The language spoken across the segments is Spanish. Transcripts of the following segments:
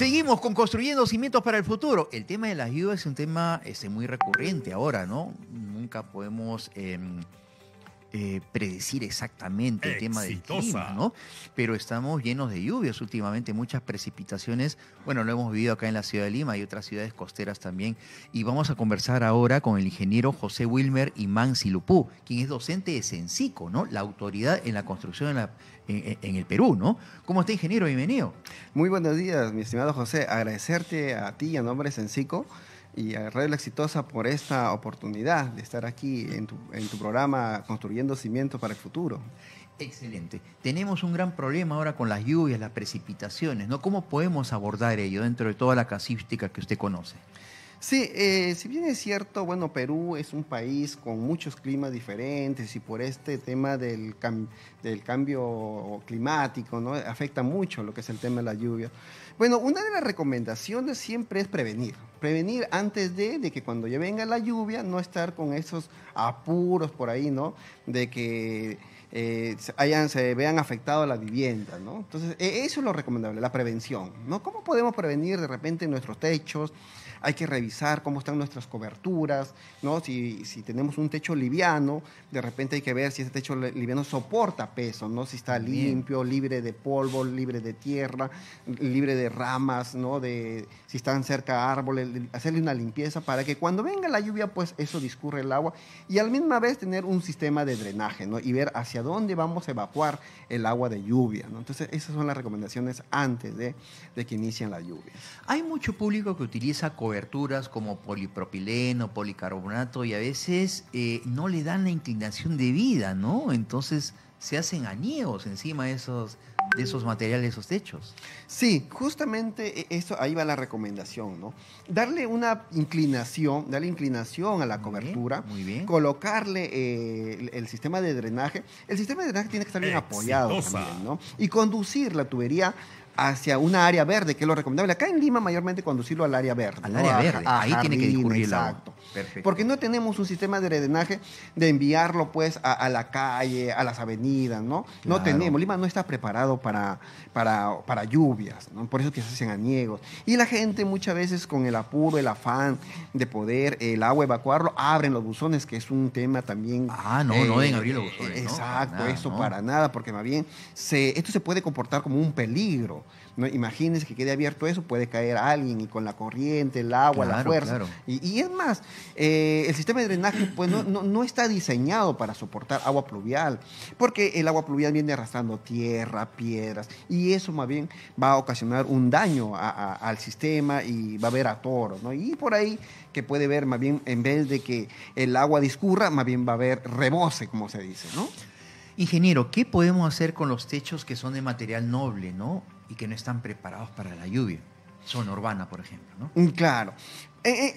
Seguimos con construyendo cimientos para el futuro. El tema de las lluvias es un tema muy recurrente ahora, ¿no? Nunca podemos predecir exactamente el tema del clima, ¿no? Pero estamos llenos de lluvias últimamente, muchas precipitaciones. Bueno, lo hemos vivido acá en la ciudad de Lima y otras ciudades costeras también. Y vamos a conversar ahora con el ingeniero José Wilmer Imán Silupú, quien es docente de Sensico, ¿no? La autoridad en la construcción en el Perú, ¿no? ¿Cómo está, ingeniero? Bienvenido. Muy buenos días, mi estimado José. Agradecerte a ti, a nombre de Sensico, y a Radio La Exitosa por esta oportunidad de estar aquí en tu programa Construyendo Cimientos para el Futuro. Excelente. Tenemos un gran problema ahora con las lluvias, las precipitaciones, ¿no? ¿Cómo podemos abordar ello dentro de toda la casuística que usted conoce? Sí, si bien es cierto, bueno, Perú es un país con muchos climas diferentes y por este tema del cambio climático, ¿no? Afecta mucho lo que es el tema de la lluvia. Bueno, una de las recomendaciones siempre es prevenir. Prevenir antes de que cuando ya venga la lluvia, no estar con esos apuros por ahí, ¿no? De que se vean afectado la vivienda, ¿no? Entonces, eso es lo recomendable, la prevención, ¿no? ¿Cómo podemos prevenir de repente nuestros techos? Hay que revisar cómo están nuestras coberturas, ¿no? Si tenemos un techo liviano, de repente hay que ver si ese techo liviano soporta peso, ¿no? Si está limpio, libre de polvo, libre de tierra, libre de ramas, ¿no? Si están cerca árboles, hacerle una limpieza para que cuando venga la lluvia, pues eso discurre el agua y a la misma vez tener un sistema de drenaje, ¿no? Y ver hacia dónde vamos a evacuar el agua de lluvia, ¿no? Entonces, esas son las recomendaciones antes de que inicien las lluvias. Hay mucho público que utiliza coberturas como polipropileno, policarbonato y a veces no le dan la inclinación de vida, ¿no? Entonces se hacen añeos encima de esos materiales, de esos techos. Sí, justamente eso, ahí va la recomendación, ¿no? Darle inclinación a la cobertura, muy bien. Colocarle el sistema de drenaje. El sistema de drenaje tiene que estar bien apoyado también, ¿no? Y conducir la tubería hacia una área verde, que es lo recomendable. Acá en Lima, mayormente conducirlo al área verde. Al área verde, ahí jardín, tiene que discurrir el agua. Exacto. Perfecto. Porque no tenemos un sistema de drenaje de enviarlo pues a la calle, a las avenidas, ¿no? Claro. No tenemos. Lima no está preparado para lluvias, ¿no? Por eso que se hacen añegos. Y la gente muchas veces con el apuro, el afán de poder el agua evacuarlo, abren los buzones, que es un tema también... No deben abrir los buzones, ¿no? Exacto, Para nada, eso ¿no? para nada, porque más bien esto se puede comportar como un peligro, ¿no? Imagínense que quede abierto eso, puede caer alguien y con la corriente, el agua, la fuerza. Claro. Y es más, el sistema de drenaje pues, no está diseñado para soportar agua pluvial, porque el agua pluvial viene arrastrando tierra, piedras, y eso más bien va a ocasionar un daño al sistema y va a haber atoros, ¿no? Y por ahí que puede ver más bien, en vez de que el agua discurra, más bien va a haber rebose, como se dice, ¿no? Ingeniero, ¿qué podemos hacer con los techos que son de material noble, ¿no? Y que no están preparados para la lluvia? Zona urbana, por ejemplo, ¿no? Claro.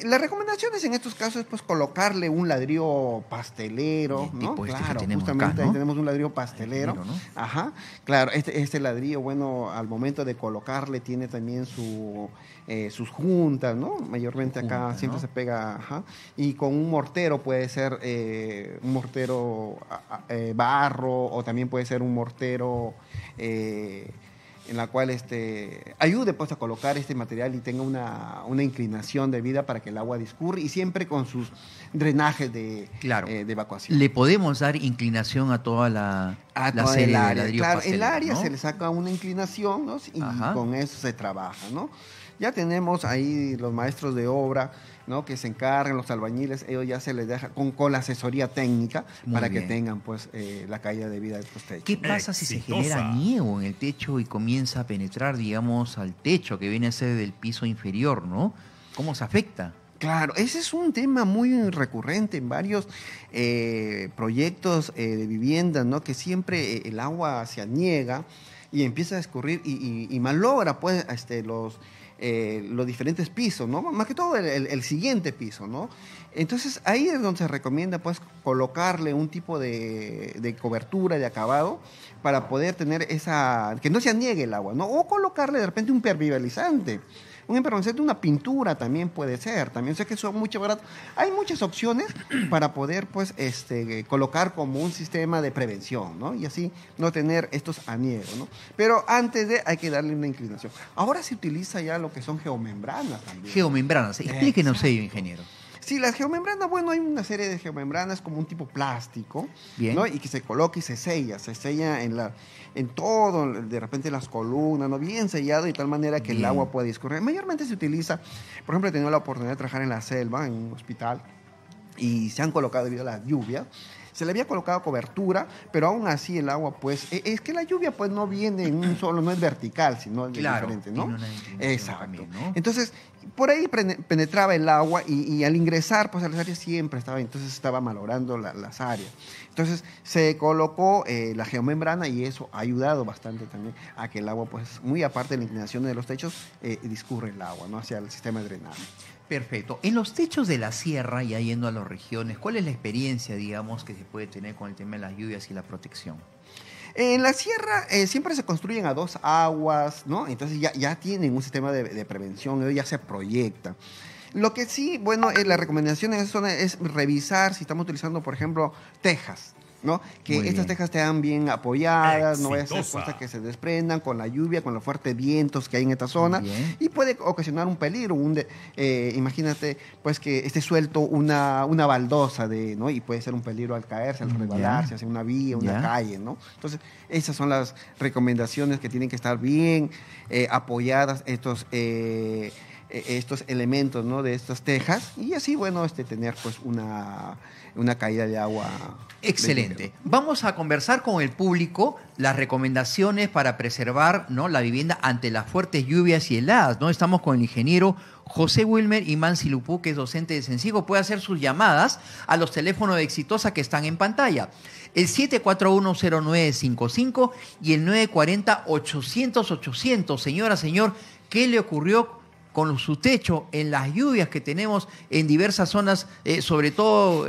Las recomendaciones en estos casos es pues colocarle un ladrillo pastelero, ¿no? Tipo Claro, que tenemos justamente acá, ¿no? ahí tenemos un ladrillo pastelero. ¿no? Ajá, claro, este ladrillo, bueno, al momento de colocarle tiene también sus juntas, ¿no? Mayormente acá siempre, ¿no? Se pega, ajá, y con un mortero puede ser un mortero barro o también puede ser un mortero en la cual ayude pues a colocar este material y tenga una inclinación debida para que el agua discurra y siempre con sus drenajes de evacuación. ¿Le podemos dar inclinación a toda la serie de ladrillos? Claro, pastelero, el área, ¿no? Se le ¿no? saca una inclinación, ¿no? Y con eso se trabaja, ¿no? Ya tenemos ahí los maestros de obra, ¿no? Que se encargan, los albañiles, ellos ya se les deja con la asesoría técnica para que tengan pues la caída de vida de estos techos. ¿Qué pasa si se genera nieve en el techo y comienza a penetrar, digamos, al techo que viene a ser del piso inferior, ¿no? ¿Cómo se afecta? Claro, ese es un tema muy recurrente en varios proyectos de vivienda, ¿no? Que siempre el agua se aniega y empieza a escurrir y malogra pues los diferentes pisos, ¿no? Más que todo el siguiente piso, ¿no? Entonces ahí es donde se recomienda pues colocarle un tipo de cobertura, de acabado, para poder tener que no se aniegue el agua, ¿no? O colocarle de repente un permeabilizante un impermeabilizante, una pintura también puede ser, también sé que son mucho barato. Hay muchas opciones para poder pues colocar como un sistema de prevención, ¿no? Y así no tener estos aniegos, ¿no? Pero antes de hay que darle una inclinación. Ahora se utiliza ya lo que son geomembranas también. Geomembranas, explíquenos ello, ingeniero. Sí, las geomembranas, bueno, hay una serie de geomembranas como un tipo plástico, Bien. ¿no? Y que se coloca y se sella en todo, de repente las columnas, ¿no? Bien sellado de tal manera que el agua pueda discurrir. Mayormente se utiliza, por ejemplo, he tenido la oportunidad de trabajar en la selva, en un hospital, y se han colocado debido a la lluvia. Se le había colocado cobertura, pero aún así el agua, pues, es que la lluvia, pues, no viene en un solo, no es vertical, sino es diferente, ¿no? Exacto. También, ¿no? Entonces, por ahí penetraba el agua y al ingresar, pues, a las áreas siempre estaba malogrando las áreas. Entonces, se colocó la geomembrana y eso ha ayudado bastante también a que el agua, pues, muy aparte de la inclinación de los techos, discurre el agua, ¿no? Hacia el sistema de drenaje. Perfecto. En los techos de la sierra, ya yendo a las regiones, ¿cuál es la experiencia, digamos, que se puede tener con el tema de las lluvias y la protección? En la sierra siempre se construyen a dos aguas, ¿no? Entonces ya tienen un sistema de prevención, ya se proyecta. Lo que sí, bueno, la recomendación en esa zona es revisar si estamos utilizando, por ejemplo, tejas, ¿no? Que estas tejas estén bien apoyadas, no vaya a ser cosas que se desprendan con la lluvia, con los fuertes vientos que hay en esta zona, y puede ocasionar un peligro. Imagínate, pues, que esté suelto una baldosa, ¿no? Y puede ser un peligro al caerse, al resbalarse hacia una vía, una calle, ¿no? Entonces, esas son las recomendaciones que tienen que estar bien apoyadas estos elementos, ¿no? De estas tejas, y así, bueno, tener pues una caída de agua. Excelente. Vamos a conversar con el público las recomendaciones para preservar, ¿no?, la vivienda ante las fuertes lluvias y heladas, ¿no? Estamos con el ingeniero José Wilmer Imán Silupú, que es docente de Sensigo. Puede hacer sus llamadas a los teléfonos de Exitosa que están en pantalla. El 7410955 y el 940-800-800. Señora, señor, ¿qué le ocurrió con su techo en las lluvias que tenemos en diversas zonas, sobre todo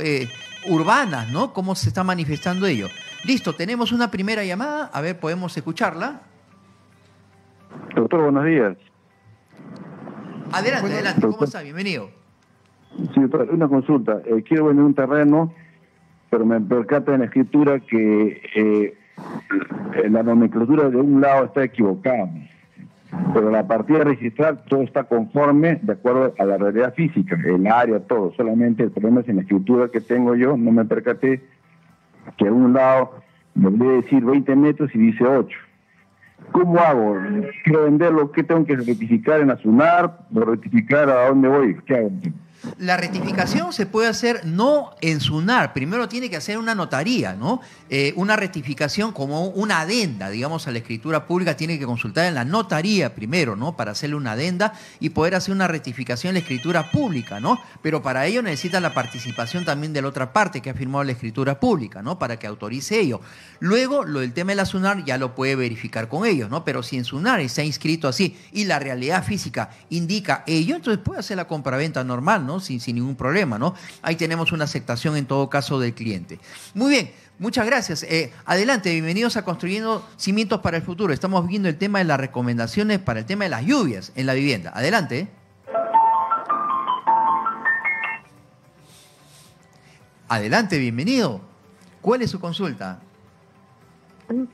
urbanas, ¿no? ¿Cómo se está manifestando ello? Listo, tenemos una primera llamada. A ver, ¿podemos escucharla? Doctor, buenos días. Adelante, adelante. Doctor, ¿cómo está? Bienvenido. Sí, doctor, una consulta. Quiero vender un terreno, pero me percata en la escritura que la nomenclatura de un lado está equivocada. Pero la partida registral todo está conforme de acuerdo a la realidad física, el área, todo. Solamente el problema es en la escritura que tengo yo, no me percaté que a un lado me debe decir 20 metros y dice 8. ¿Cómo hago? Quiero venderlo, ¿qué tengo que rectificar en la SUNAR? ¿O rectificar a dónde voy? ¿Qué hago? La rectificación se puede hacer no en SUNAR, primero tiene que hacer una notaría, ¿no? Una rectificación como una adenda, digamos, a la escritura pública, tiene que consultar en la notaría primero, ¿no? Para hacerle una adenda y poder hacer una rectificación en la escritura pública, ¿no? Pero para ello necesita la participación también de la otra parte que ha firmado la escritura pública, ¿no? Para que autorice ello. Luego, lo del tema de la SUNAR ya lo puede verificar con ellos, ¿no? Pero si en SUNAR está inscrito así y la realidad física indica ello, entonces puede hacer la compraventa normal, ¿no? Sin ningún problema, ¿no? Ahí tenemos una aceptación en todo caso del cliente. Muy bien, muchas gracias. Adelante, bienvenidos a Construyendo Cimientos para el Futuro. Estamos viendo el tema de las recomendaciones para el tema de las lluvias en la vivienda. Adelante. Adelante, bienvenido. ¿Cuál es su consulta?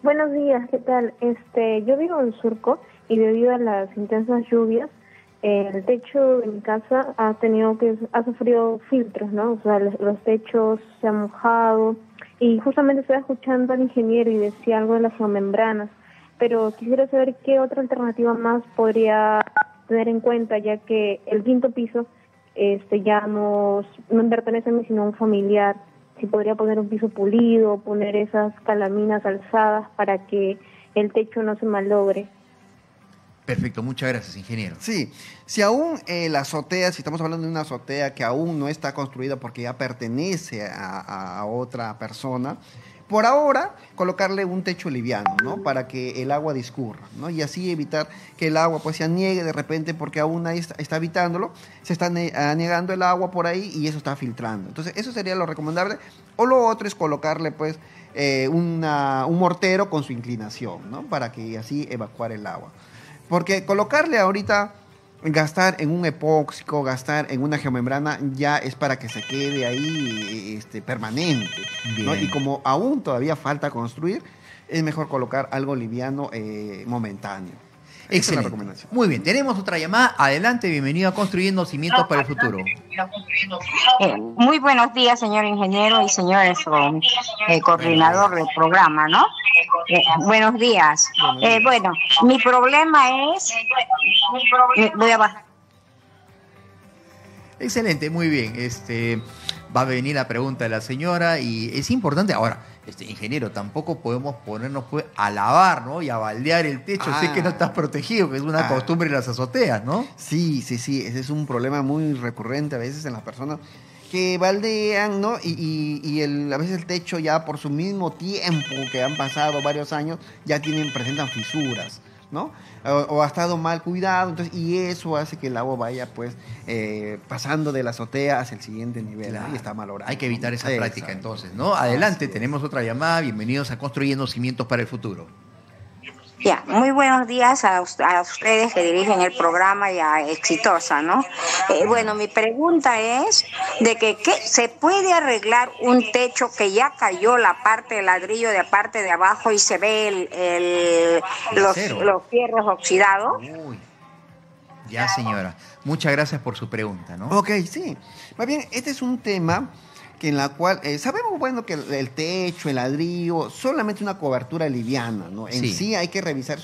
Buenos días, ¿qué tal? Yo vivo en Surco y debido a las intensas lluvias, el techo de mi casa ha sufrido filtros, ¿no? O sea, los techos se han mojado y justamente estaba escuchando al ingeniero y decía algo de las geomembranas, pero quisiera saber qué otra alternativa más podría tener en cuenta, ya que el quinto piso ya no me pertenece a mí sino a un familiar. Si podría poner un piso pulido, poner esas calaminas alzadas para que el techo no se malogre. Perfecto, muchas gracias, ingeniero. Sí, si aún la azotea, si estamos hablando de una azotea que aún no está construida porque ya pertenece a otra persona, por ahora colocarle un techo liviano, ¿no? Para que el agua discurra, ¿no? Y así evitar que el agua pues se aniegue de repente porque aún ahí está habitándolo, se está anegando el agua por ahí y eso está filtrando. Entonces eso sería lo recomendable. O lo otro es colocarle pues un mortero con su inclinación, ¿no? Para que así evacuar el agua. Porque colocarle ahorita gastar en un epóxico, gastar en una geomembrana ya es para que se quede ahí permanente, ¿no? Y como aún todavía falta construir, es mejor colocar algo liviano momentáneo. Esa es la recomendación. Muy bien, tenemos otra llamada. Adelante, bienvenido a Construyendo Cimientos para el Futuro. Muy buenos días, señor ingeniero y señores coordinador del programa, ¿no? Buenos días. Bueno, mi problema es... Voy a bajar. Excelente, muy bien. Va a venir la pregunta de la señora y es importante. Ahora, ingeniero, tampoco podemos ponernos a lavar, ¿no? Y a baldear el techo, si es que no estás protegido, que es una costumbre en las azoteas, ¿no? Sí. Ese es un problema muy recurrente a veces en las personas que baldean, ¿no? A veces el techo ya por su mismo tiempo que han pasado varios años ya presentan fisuras, ¿no? O ha estado mal cuidado, entonces, y eso hace que el agua vaya pues pasando de la azotea hacia el siguiente nivel, claro, ¿no? Y está malogrado. Hay que evitar esa práctica entonces, ¿no? Adelante, tenemos otra llamada. Bienvenidos a Construyendo Cimientos para el Futuro. Ya, muy buenos días a ustedes que dirigen el programa y a Exitosa, ¿no? Bueno, mi pregunta es de que ¿se puede arreglar un techo que ya cayó la parte de ladrillo de la parte de abajo y se ve los fierros oxidados? Uy. Ya, señora. Muchas gracias por su pregunta, ¿no? Ok, sí. Más bien, este es un tema en la cual sabemos, bueno, que el techo, el ladrillo, solamente una cobertura liviana, ¿no? En sí hay que revisar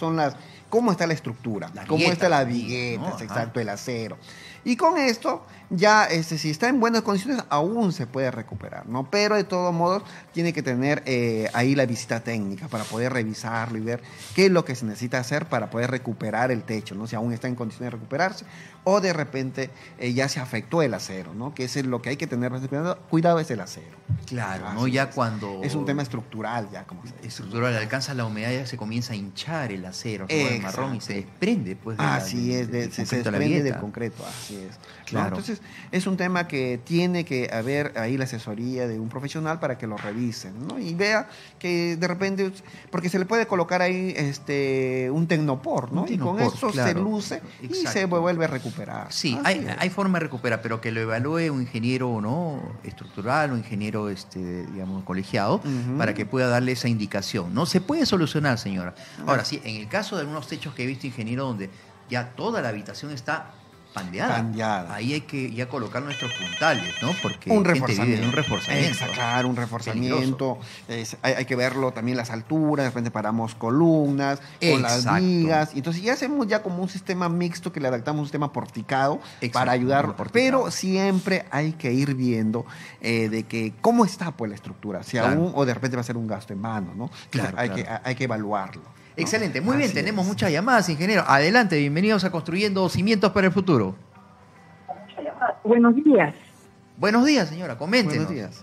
cómo está la estructura, cómo está la vigueta, ¿no? Exacto, el acero. Y con esto, ya si está en buenas condiciones, aún se puede recuperar, ¿no? Pero de todos modos, tiene que tener ahí la visita técnica para poder revisarlo y ver qué es lo que se necesita hacer para poder recuperar el techo, ¿no? Si aún está en condiciones de recuperarse, o de repente ya se afectó el acero, ¿no? Que es lo que hay que tener cuidado es el acero. Claro, ¿no? Ya cuando... Es un tema estructural, ya como se dice. Estructural, alcanza la humedad, ya se comienza a hinchar el acero, el marrón, y se desprende, pues. Se desprende del concreto, así es. Claro. ¿No? Entonces, es un tema que tiene que haber ahí la asesoría de un profesional para que lo revisen, ¿no? Y vea que de repente, porque se le puede colocar ahí un tecnopor, ¿no? Y con eso se luce y se vuelve a recuperar. Sí, hay forma de recuperar, pero que lo evalúe un ingeniero, ¿no? Estructural, un ingeniero, digamos, colegiado, para que pueda darle esa indicación, ¿no? Se puede solucionar, señora. Ahora, sí, en el caso de algunos techos que he visto, ingeniero, donde ya toda la habitación está pandeada. Ahí hay que ya colocar nuestros puntales, ¿no? Porque un reforzamiento. Claro, un reforzamiento. Hay que verlo también las alturas, de repente paramos columnas, con las vigas. Y entonces ya hacemos ya como un sistema mixto que le adaptamos un sistema porticado para ayudarlo. Pero siempre hay que ir viendo de que cómo está pues la estructura. Si aún, o de repente va a ser un gasto en mano, ¿no? Claro, hay que evaluarlo, ¿no? Excelente, muy bien, tenemos muchas llamadas, ingeniero. Adelante, bienvenidos a Construyendo Cimientos para el Futuro. Buenos días. Buenos días, señora, coméntenos. Buenos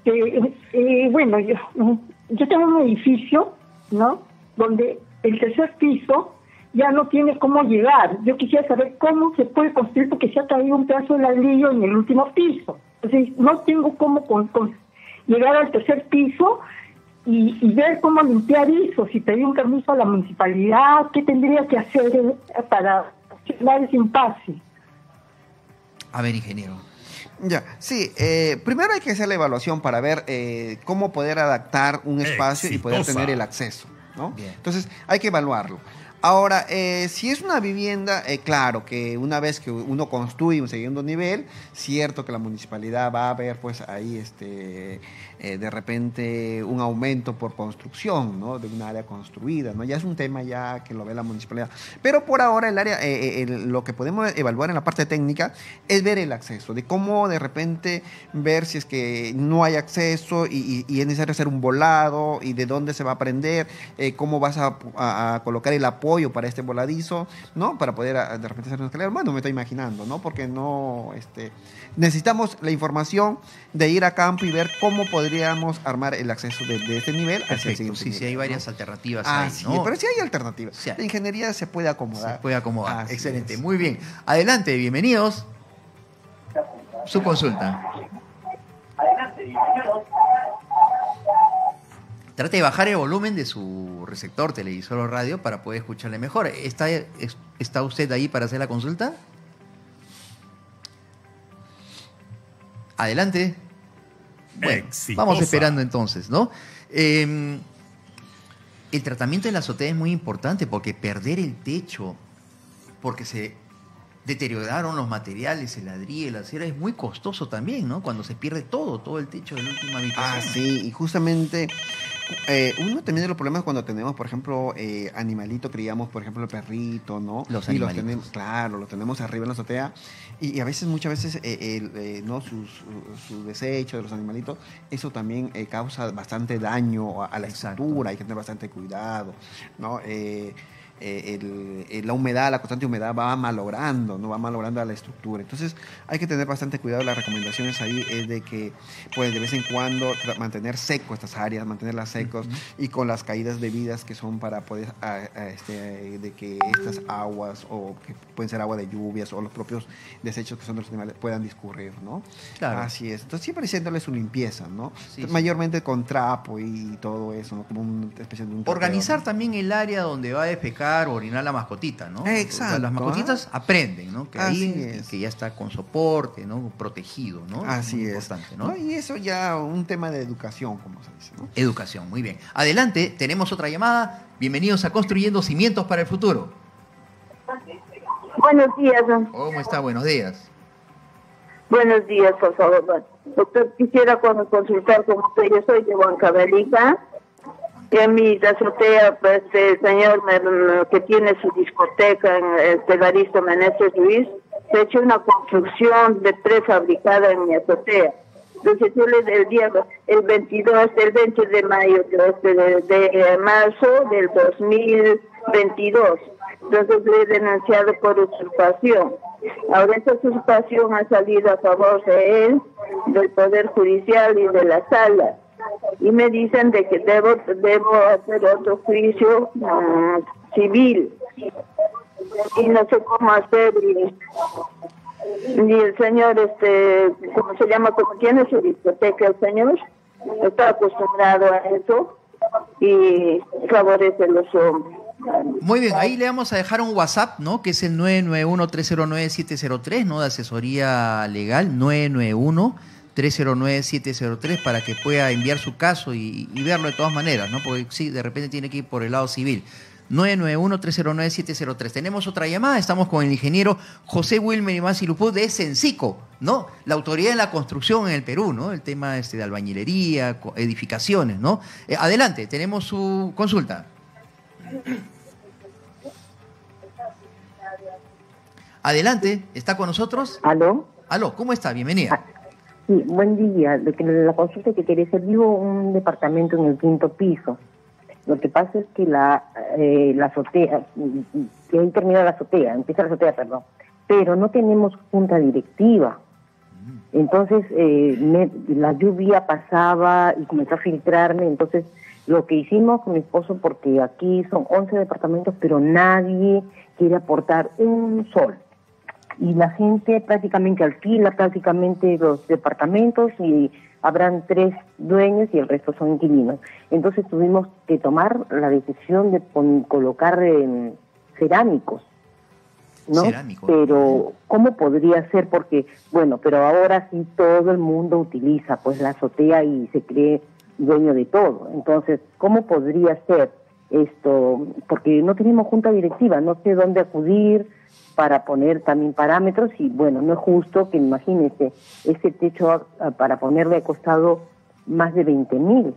días. Bueno, yo tengo un edificio, ¿no? Donde el tercer piso ya no tiene cómo llegar. Yo quisiera saber cómo se puede construir porque se ha caído un pedazo de ladrillo en el último piso. Entonces, no tengo cómo llegar al tercer piso y ver cómo limpiar eso, si pedir un permiso a la municipalidad, qué tendría que hacer para dar ese impasse. A ver, ingeniero. Ya, sí. Primero hay que hacer la evaluación para ver cómo poder adaptar un espacio y poder tener el acceso, ¿no? Bien. Entonces, hay que evaluarlo. Ahora, si es una vivienda, claro que una vez que uno construye un segundo nivel, cierto que la municipalidad va a ver pues ahí de repente un aumento por construcción, ¿no? De un área construida, ¿no? Ya es un tema ya que lo ve la municipalidad. Pero por ahora el área, lo que podemos evaluar en la parte técnica es ver el acceso, de cómo de repente ver si es que no hay acceso y es necesario hacer un volado y de dónde se va a prender, cómo vas a colocar el apoyo para este voladizo, ¿no? Para poder de repente hacer una escalera. Bueno, me estoy imaginando, ¿no? Porque no, necesitamos la información de ir a campo y ver cómo podríamos armar el acceso de este nivel hacia el siguiente nivel. Sí, hay varias alternativas ahí, sí, ¿no? Pero sí hay alternativas. Sí. La ingeniería se puede acomodar. Excelente, muy bien. Adelante, bienvenidos. Su consulta. Trate de bajar el volumen de su receptor, televisor o radio para poder escucharle mejor. Está ¿Está usted ahí para hacer la consulta? Adelante. Bueno, vamos esperando entonces, ¿no? El tratamiento de la azotea es muy importante porque perder el techo, porque se deterioraron los materiales, el ladrillo, la acera, es muy costoso también, ¿no? Cuando se pierde todo el techo de la última habitación. Ah, sí, y justamente uno también de los problemas cuando tenemos, por ejemplo, animalito, criamos, por ejemplo, el perrito, ¿no? Los y los animalitos. tenemos, claro, los tenemos arriba en la azotea, y a veces, muchas veces, ¿no? Su desecho de los animalitos, eso también causa bastante daño a la estructura, hay que tener bastante cuidado, ¿no? La humedad, la constante humedad va malogrando, ¿no? Va malogrando a la estructura. Entonces hay que tener bastante cuidado. Las recomendaciones ahí es de que pues de vez en cuando mantener seco estas áreas, mantenerlas secos y con las caídas debidas que son para poder de que estas aguas o que pueden ser agua de lluvias o los propios desechos que son de los animales puedan discurrir, ¿no? Claro. Así es. Entonces siempre haciéndole su limpieza, ¿no? Sí, mayormente con trapo y todo eso, ¿no? Como una especie de un trapeo, Organizar ¿no? también el área donde va a defecar o orinar la mascotita, ¿no? Exacto. O sea, las mascotitas aprenden, ¿no? Que Así ahí es. que ya está con soporte, ¿no? Protegido, ¿no? Así Muy es. importante, ¿no? Y eso ya un tema de educación, como se dice, ¿no? Educación, muy bien. Adelante, tenemos otra llamada. Bienvenidos a Construyendo Cimientos para el Futuro. Buenos días. ¿Cómo está? Buenos días. Buenos días, por favor. Doctor, quisiera consultar con usted. Yo soy de Huancavelica. Y en mi azotea, pues, el señor que tiene su discoteca en Evaristo Meneses Luis, se ha hecho una construcción de prefabricada en mi azotea. Entonces yo le el 20 de mayo de marzo del 2022. Entonces le he denunciado por usurpación. Ahora esta usurpación ha salido a favor de él, del Poder Judicial y de la Sala. Y me dicen de que debo hacer otro juicio civil. Y no sé cómo hacer. Y el señor, ¿cómo se llama? Como tiene su discoteca el señor, está acostumbrado a eso y favorece los hombres. Muy bien, ahí le vamos a dejar un WhatsApp, ¿no? Que es el 991-309-703, ¿no? De asesoría legal, 991-309-703, para que pueda enviar su caso y verlo de todas maneras, ¿no? Porque sí, de repente tiene que ir por el lado civil. 991-309-703. Tenemos otra llamada, estamos con el ingeniero José Wilmer Imasi Luput de Sensico, ¿no? La autoridad de la construcción en el Perú, ¿no? El tema de albañilería, edificaciones, ¿no? Adelante, tenemos su consulta. Adelante, ¿está con nosotros? ¿Aló? Aló, ¿cómo está? Bienvenida. Sí, buen día. La consulta que quería hacer, vivo en un departamento en el 5º piso. Lo que pasa es que la azotea, que ahí termina la azotea, empieza la azotea, perdón, pero no tenemos junta directiva. Entonces, la lluvia pasaba y comenzó a filtrarme, entonces lo que hicimos con mi esposo, porque aquí son 11 departamentos, pero nadie quiere aportar un sol. Y la gente prácticamente alquila los departamentos y habrán 3 dueños y el resto son inquilinos. Entonces tuvimos que tomar la decisión de colocar cerámicos, ¿no? Cerámicos. Pero ¿cómo podría ser? Porque, bueno, pero ahora sí todo el mundo utiliza pues la azotea y se cree dueño de todo. Entonces, ¿cómo podría ser esto? Porque no tenemos junta directiva, no sé dónde acudir para poner también parámetros y bueno, no es justo que imagínese, ese techo para ponerle ha costado más de 20.000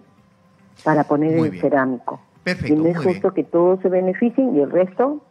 para poner Muy el bien. cerámico. Perfecto, Y no es muy justo bien. que todos se beneficien y el resto